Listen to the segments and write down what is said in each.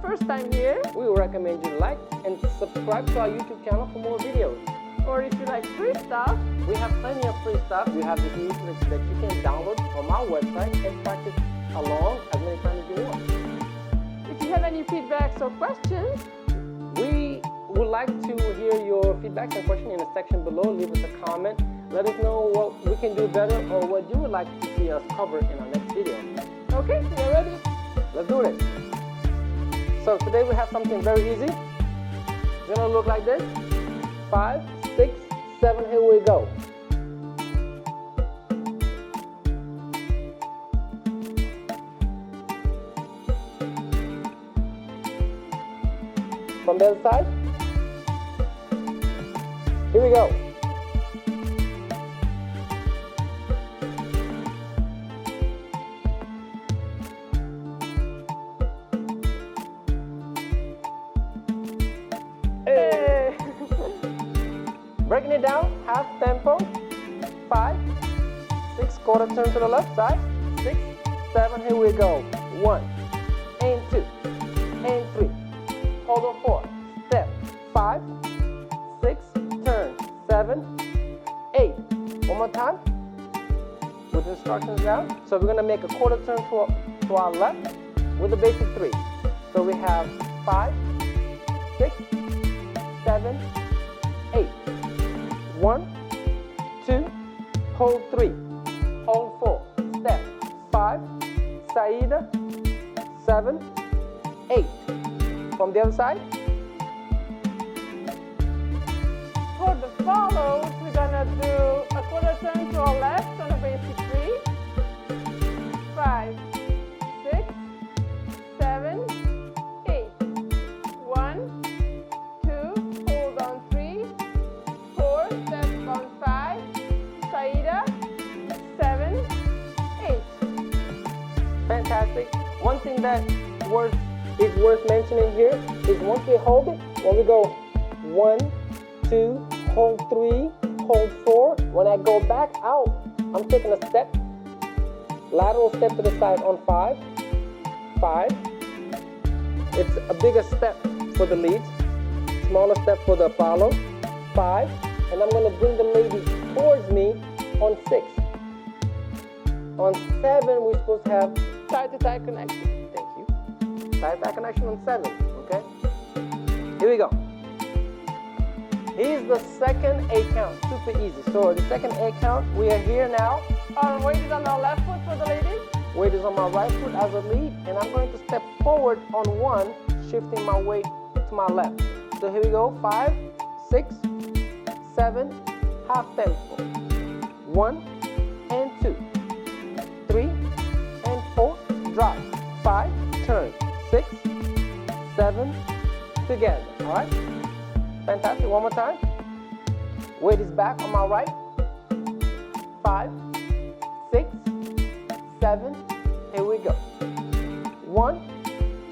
first time here, we would recommend you like and subscribe to our YouTube channel for more videos. or if you like free stuff, We have plenty of free stuff. We have this music that you can download from our website and practice along as many times as you want. if you have any feedbacks or questions, We would like to hear your feedback and question in the section below. Leave us a comment. Let us know what we can do better or what you would like to see us cover in our next video. okay, we're ready. Let's do this. So today we have something very easy. It's gonna look like this. 5, 6, 7, here we go. From the other side. Here we go. Hey. Breaking it down, half tempo. 5, 6, quarter turn to the left side. 6, 7, here we go. 1, and 2, and 3. Hold on 4, step. 5, 6, turn. 7, 8. One more time. With instructions now. So we're gonna make a quarter turn to our left with a basic 3. So we have 5, 6, 7, 8. 1, 2, hold 3, hold 4, step, 5, saída, 7, 8. From the other side. For the follows, we're gonna do a quarter turn to our left on a basic 3. 5, 6, 7, 8. 1, 2, hold on 3, 4, step on 5, saída, 7, 8. Fantastic. One thing that is worth mentioning here is once we hold it, when we go 1, 2, hold 3, hold 4. When I go back out, I'm taking a step, lateral step to the side on 5, 5. It's a bigger step for the leads, smaller step for the follow, 5. And I'm going to bring the lady towards me on 6. On 7, we're supposed to have Side-to-side connection. thank you. Side connection on 7, okay? Here we go. Here's the second A count, super easy. So the second A count, we are here now. Our weight is on our left foot for the ladies. Weight is on my right foot as a lead, and I'm going to step forward on 1, shifting my weight to my left. So here we go, 5, 6, 7, half tempo. 1 and 2, 3 and 4, drop. 5, turn. 6, 7, together. All right? Fantastic. One more time. Weight is back on my right. 5, 6, 7. Here we go. 1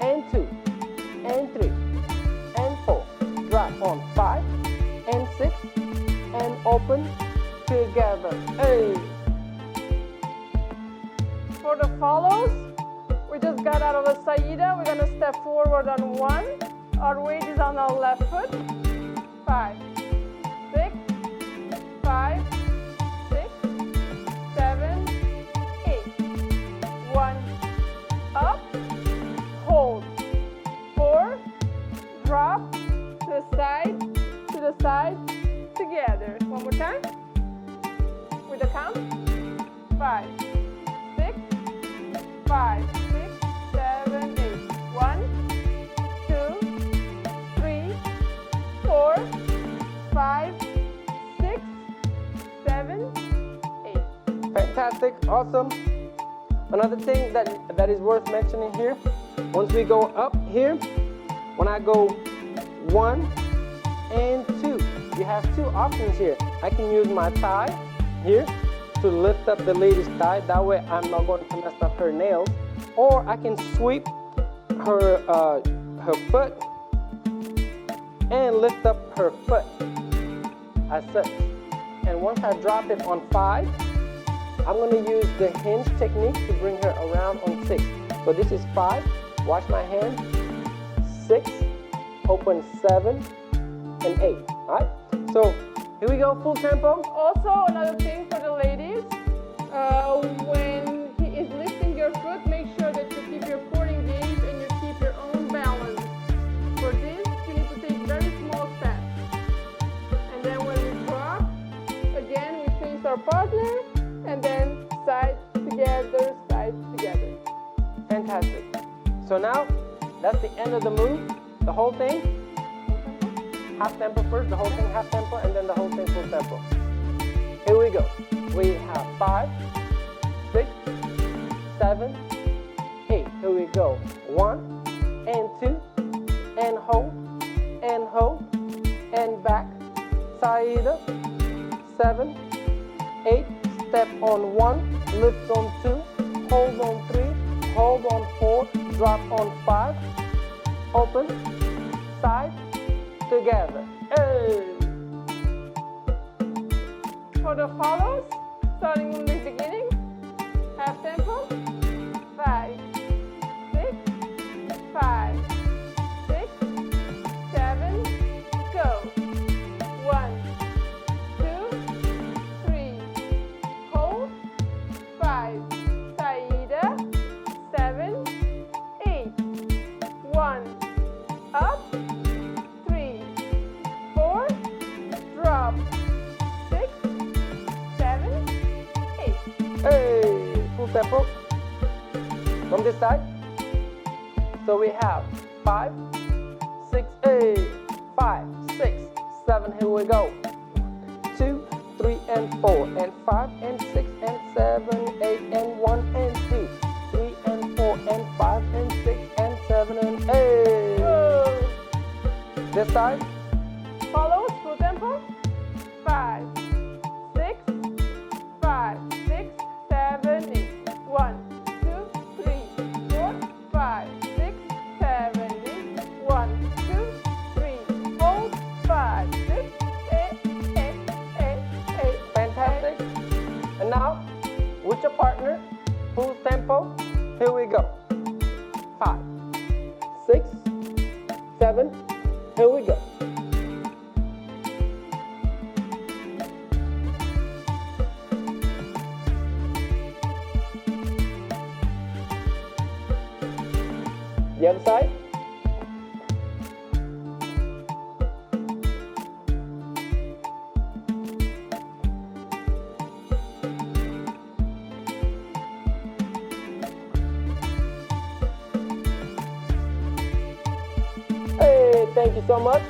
and 2 and 3 and 4. Drop on 5 and 6 and open together. Hey. For the follows, we just got out of a saída. We're gonna step forward on 1. Our weight is on our left foot. 5, 6, 5, 6, 7, 8. 1, up, hold. 4, drop, to the side, together. One more time. With the count. 5, 6, 5, 6, 7, 8. 1, 2, 3, 4, 5, 6, 7, 8. Fantastic, awesome. Another thing that is worth mentioning here, once we go up here, when I go 1 and 2, you have 2 options here. I can use my thigh here to lift up the lady's thigh. That way I'm not going to mess up her nails. Or I can sweep her foot and lift up her foot as such. And once I drop it on 5, I'm going to use the hinge technique to bring her around on 6. So this is 5, watch my hand, 6, open 7 and 8. All right? So here we go, full tempo. Also, another thing for the ladies, when he is lifting your foot, make sure that you keep your core engaged and you keep your own balance. For this, you need to take very small steps. And then when we drop, again, we face our partner, and then side together, side together. Fantastic. So now, that's the end of the move, the whole thing. Half tempo first, the whole thing half tempo, and then the whole thing full tempo. Here we go. We have 5, 6, 7, 8. Here we go. 1 and 2, and hold, and back. Side up. 7, 8. Step on 1, lift on 2, hold on 3, hold on 4, drop on 5, open, side, together. Hey. For the follows, starting from the beginning, half tempo, 5, 6, 5, 6, 7, go. 1, 2, 3, hold, 5, saída, 7, 8, 1, up, 3, 4, drop, 6, 7, 8. Hey, full tempo. From this side. So we have 5, 6, 8, 5, 6, 7. Here we go. 2, 3, and 4, and 5, and 6, and 7, 8, and 1, and 2, 3, and 4, and 5, and 6, and 7, and 8. This side. Follows, full tempo, 5, 6, 5, 6, 7, 8. 1, 2, 3, 4, 5, 6, 7, 8. 1, 2, 3, hold, 5, 6, 8, 8, 8, 8. Fantastic. And now, with your partner, full tempo. Here we go. 5, 6, 7. Here we go. The other side. Hey, thank you so much.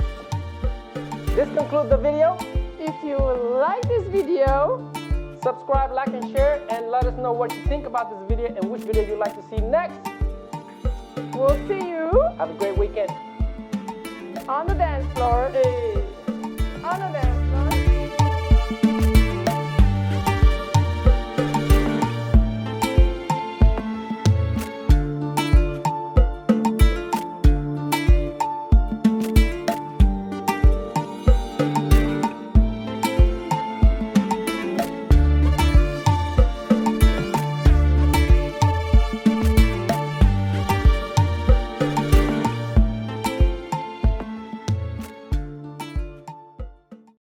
This concludes the video. If you like this video, Subscribe, like, and share, and let us know what you think about this video and which video you'd like to see next. we'll see you Have a great weekend. on the dance floor. Hey. On the dance